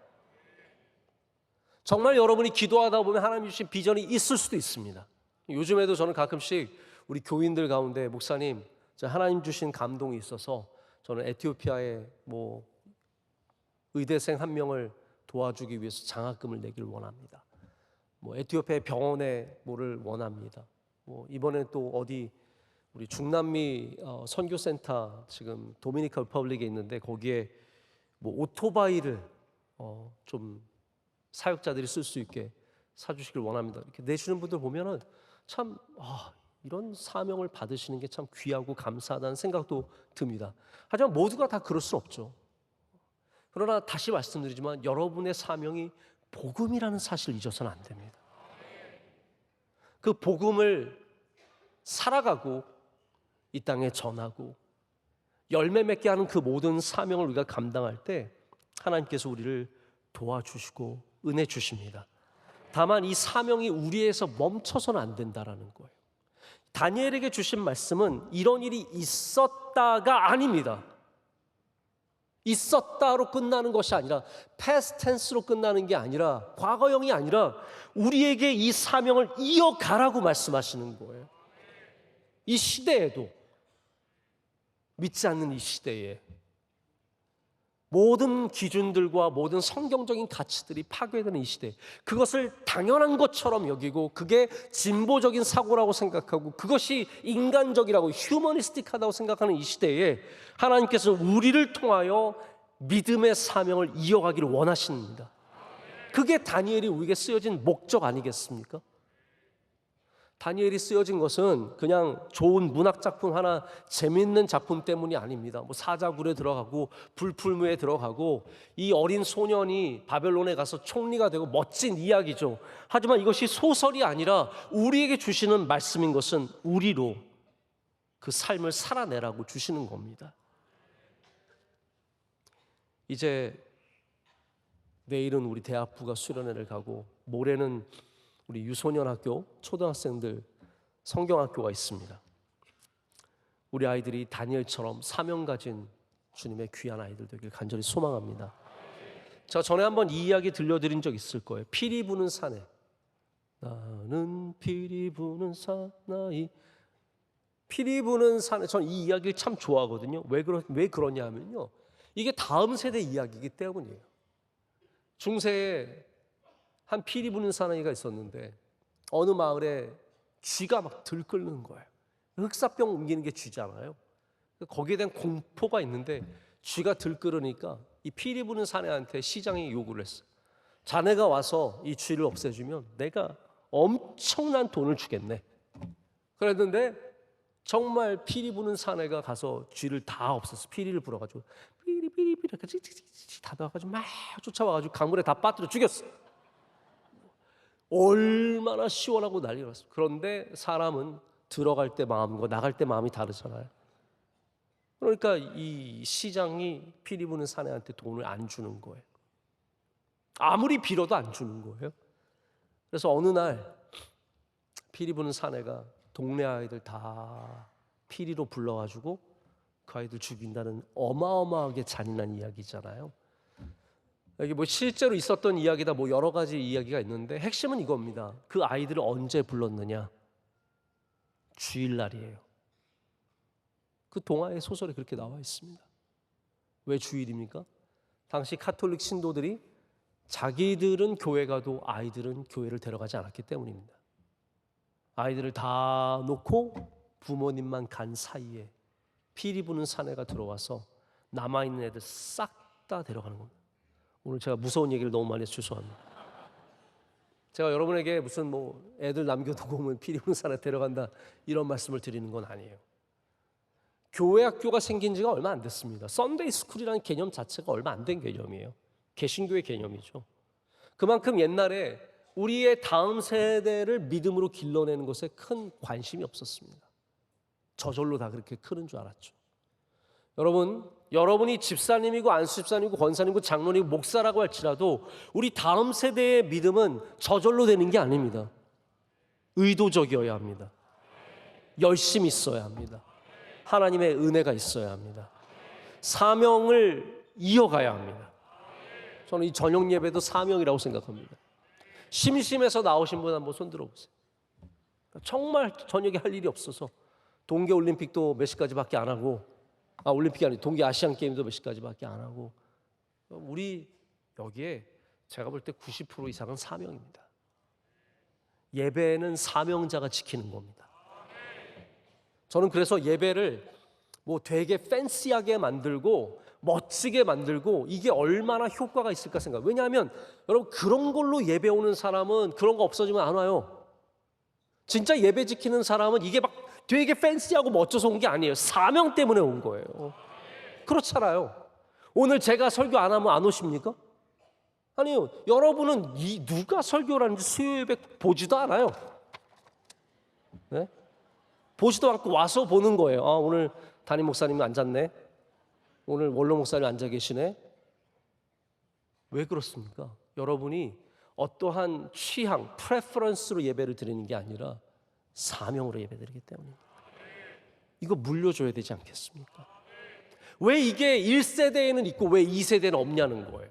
정말 여러분이 기도하다 보면 하나님 주신 비전이 있을 수도 있습니다. 요즘에도 저는 가끔씩 우리 교인들 가운데 목사님, 하나님 주신 감동이 있어서 저는 에티오피아에 뭐 의대생 한 명을 도와주기 위해서 장학금을 내기를 원합니다. 뭐 에티오피아 병원에 뭐를 원합니다. 뭐 이번에 또 어디 우리 중남미 선교센터 지금 도미니카 리퍼블릭에 있는데 거기에 뭐 오토바이를 좀 사역자들이 쓸 수 있게 사주시길 원합니다. 이렇게 내주는 분들 보면은 참 이런 사명을 받으시는 게 참 귀하고 감사하다는 생각도 듭니다. 하지만 모두가 다 그럴 수 없죠. 그러나 다시 말씀드리지만 여러분의 사명이 복음이라는 사실을 잊어서는 안 됩니다. 그 복음을 살아가고 이 땅에 전하고 열매 맺게 하는 그 모든 사명을 우리가 감당할 때 하나님께서 우리를 도와주시고 은혜 주십니다. 다만 이 사명이 우리에서 멈춰서는 안 된다라는 거예요. 다니엘에게 주신 말씀은 이런 일이 있었다가 아닙니다. 있었다로 끝나는 것이 아니라 past tense로 끝나는 게 아니라 과거형이 아니라 우리에게 이 사명을 이어가라고 말씀하시는 거예요. 이 시대에도, 믿지 않는 이 시대에 모든 기준들과 모든 성경적인 가치들이 파괴되는 이 시대, 그것을 당연한 것처럼 여기고 그게 진보적인 사고라고 생각하고 그것이 인간적이라고 휴머니스틱하다고 생각하는 이 시대에 하나님께서 우리를 통하여 믿음의 사명을 이어가기를 원하십니다. 그게 다니엘이 우리에게 쓰여진 목적 아니겠습니까? 다니엘이 쓰여진 것은 그냥 좋은 문학 작품 하나, 재밌는 작품 때문이 아닙니다. 뭐 사자굴에 들어가고 불풀무에 들어가고 이 어린 소년이 바벨론에 가서 총리가 되고 멋진 이야기죠. 하지만 이것이 소설이 아니라 우리에게 주시는 말씀인 것은 우리로 그 삶을 살아내라고 주시는 겁니다. 이제 내일은 우리 대학부가 수련회를 가고 모레는 우리 유소년 학교, 초등학생들 성경학교가 있습니다. 우리 아이들이 다니엘처럼 사명 가진 주님의 귀한 아이들 되길 간절히 소망합니다. 제가 전에 한번 이 이야기 들려드린 적 있을 거예요. 피리 부는 산에 나는 피리 부는 사나이. 피리 부는 산에, 저는 이 이야기를 참 좋아하거든요. 왜 그러냐 하면요, 이게 다음 세대 이야기이기 때문이에요. 중세에 한 피리 부는 사나이가 있었는데 어느 마을에 쥐가 막 들끓는 거예요. 흑사병 옮기는 게 쥐잖아요. 거기에 대한 공포가 있는데 쥐가 들끓으니까 이 피리 부는 사내한테 시장이 요구를 했어요. 자네가 와서 이 쥐를 없애주면 내가 엄청난 돈을 주겠네. 그랬는데 정말 피리 부는 사내가 가서 쥐를 다 없앴어. 피리를 불어가지고 피리피리피리 다 나와가지고 막 쫓아와가지고 강물에 다 빠뜨려 죽였어. 얼마나 시원하고 난리가 났어. 그런데 사람은 들어갈 때 마음과 나갈 때 마음이 다르잖아요. 그러니까 이 시장이 피리 부는 사내한테 돈을 안 주는 거예요. 아무리 빌어도 안 주는 거예요. 그래서 어느 날 피리 부는 사내가 동네 아이들 다 피리로 불러가지고 그 아이들 죽인다는 어마어마하게 잔인한 이야기잖아요. 여기 뭐 실제로 있었던 이야기다, 뭐 여러 가지 이야기가 있는데 핵심은 이겁니다. 그 아이들을 언제 불렀느냐? 주일날이에요. 그 동화의 소설에 그렇게 나와 있습니다. 왜 주일입니까? 당시 카톨릭 신도들이 자기들은 교회 가도 아이들은 교회를 데려가지 않았기 때문입니다. 아이들을 다 놓고 부모님만 간 사이에 피리 부는 사내가 들어와서 남아있는 애들 싹 다 데려가는 겁니다. 오늘 제가 무서운 얘기를 너무 많이 해서 죄송합니다. 제가 여러분에게 무슨 뭐 애들 남겨두고 오면 피리 부는 사내 데려간다 이런 말씀을 드리는 건 아니에요. 교회 학교가 생긴 지가 얼마 안 됐습니다. 썬데이 스쿨이라는 개념 자체가 얼마 안 된 개념이에요. 개신교의 개념이죠. 그만큼 옛날에 우리의 다음 세대를 믿음으로 길러내는 것에 큰 관심이 없었습니다. 저절로 다 그렇게 크는 줄 알았죠. 여러분이 집사님이고 안수 집사님이고 권사님이고 장로님이고 목사라고 할지라도 우리 다음 세대의 믿음은 저절로 되는 게 아닙니다. 의도적이어야 합니다. 열심히 있어야 합니다. 하나님의 은혜가 있어야 합니다. 사명을 이어가야 합니다. 저는 이 저녁 예배도 사명이라고 생각합니다. 심심해서 나오신 분 한번 손 들어보세요. 정말 저녁에 할 일이 없어서 동계올림픽도 몇 시까지밖에 안 하고, 올림픽이 아니고 동계 아시안게임도 몇 시까지밖에 안 하고, 우리 여기에 제가 볼 때 90% 이상은 사명입니다. 예배는 사명자가 지키는 겁니다. 저는 그래서 예배를 뭐 되게 팬시하게 만들고 멋지게 만들고 이게 얼마나 효과가 있을까 생각. 왜냐하면 여러분 그런 걸로 예배 오는 사람은 그런 거 없어지면 안 와요. 진짜 예배 지키는 사람은 이게 막 되게 팬시하고 멋져서 온 게 아니에요. 사명 때문에 온 거예요. 그렇잖아요. 오늘 제가 설교 안 하면 안 오십니까? 아니요. 여러분은 누가 설교를 하는지 수요 예배 보지도 않아요. 네? 보지도 않고 와서 보는 거예요. 오늘 담임 목사님이 앉았네. 오늘 원로 목사님 앉아 계시네. 왜 그렇습니까? 여러분이 어떠한 취향, 프레퍼런스로 예배를 드리는 게 아니라 사명으로 예배드리기 때문입니다. 이거 물려줘야 되지 않겠습니까? 왜 이게 1세대에는 있고 왜 2세대는 없냐는 거예요.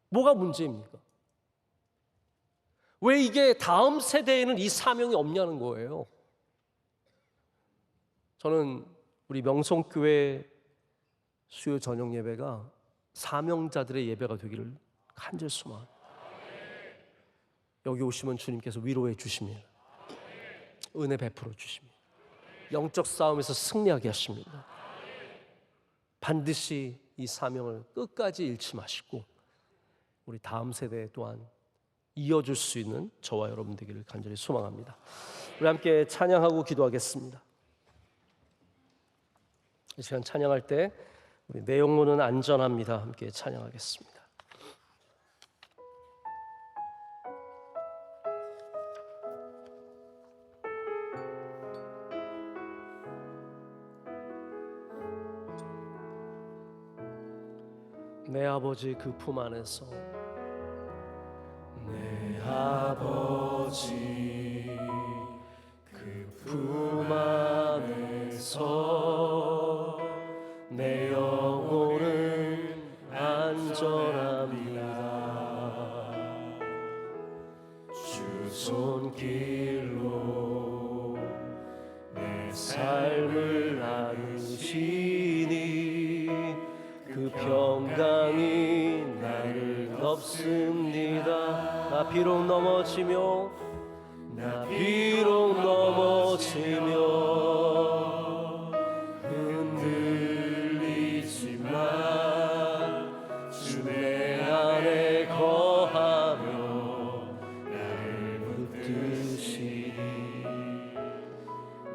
뭐가 문제입니까? 왜 이게 다음 세대에는 이 사명이 없냐는 거예요. 저는 우리 명성교회 수요 저녁 예배가 사명자들의 예배가 되기를 간절히 소망합니다. 여기 오시면 주님께서 위로해 주십니다. 은혜 베풀어 주십니다. 영적 싸움에서 승리하게 하십니다. 반드시 이 사명을 끝까지 잃지 마시고 우리 다음 세대 또한 이어줄 수 있는 저와 여러분 되기를 간절히 소망합니다. 우리 함께 찬양하고 기도하겠습니다. 이 시간 찬양할 때 우리 내 영혼은 안전합니다. 함께 찬양하겠습니다. 내 아버지 그 품 안에서 내 아버지 그 품 안에서 내 영혼은 안전합니다. 주 손길로 내 삶을 나누시니 그 평강이 나를 덮습니다. 나 비록 넘어지며 흔들리지만 주 내 안에 거하며 나를 붙드시니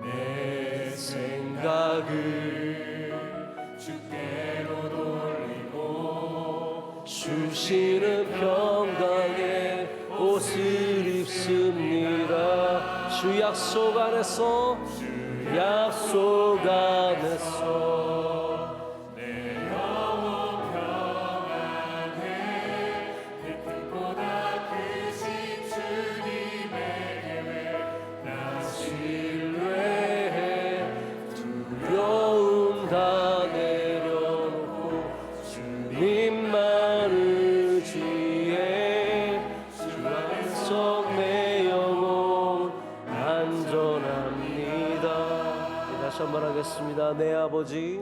내 생각을 주께로 돌리고 주시는 평강의 옷을 입습니다. 주 약속 안에서 내 영혼 평안해. 그 뜻보다 크신 주님의 계획 나 신뢰해. 두려움 다 내려놓고 주님만 의지해. 주 안에서 내 영혼 안전합니다. 다시 한번 하겠습니다. 내 아버지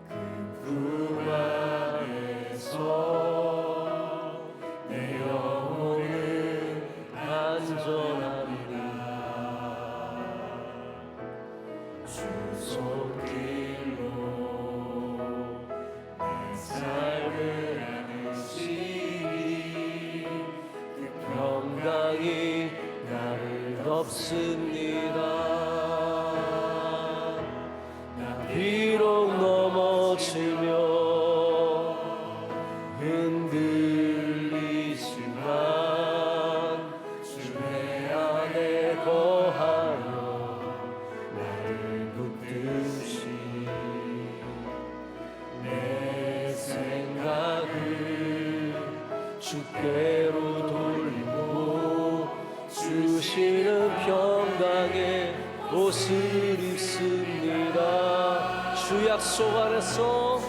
그 품 안에서 내 영혼은 안전합니다. 주 손길로 내 삶을 안으시니 그 평강이 나를 덮습니다. 나 비록 넘어지며 흔들리지만 주 내 주시는 평강의 옷을 입습니다. 주 약속 안에서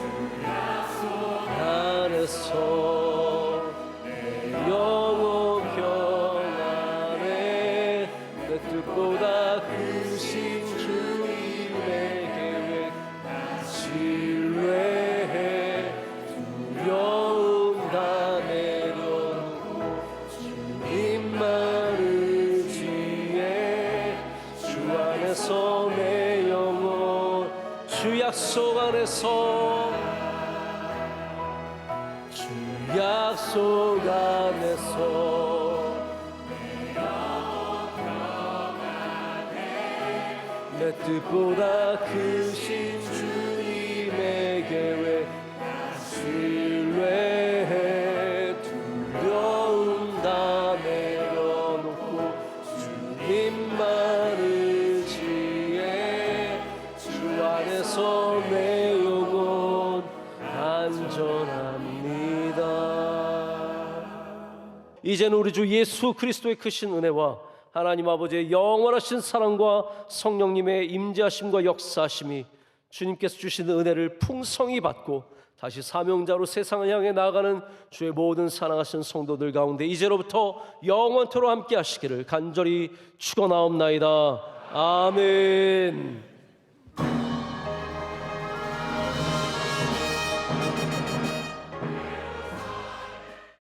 영원 평안에 내 뜻보다 크신 주님의 계획 신뢰해 두려움 다 내려놓고 주님만 의지해 주 안에서 내 영혼 주 약속 안에서 약속 안에서 내 뜻보다 크신 주님의 계획 신뢰해 두려움 다 내려놓고 주님만 의지해 주 안에서 내 영혼 안전합니다. 이제는 우리 주 예수 그리스도의 크신 은혜와 하나님 아버지의 영원하신 사랑과 성령님의 임재하심과 역사하심이 주님께서 주신 은혜를 풍성히 받고 다시 사명자로 세상을 향해 나아가는 주의 모든 사랑하신 성도들 가운데 이제로부터 영원토록 함께 하시기를 간절히 축원하옵나이다. 아멘.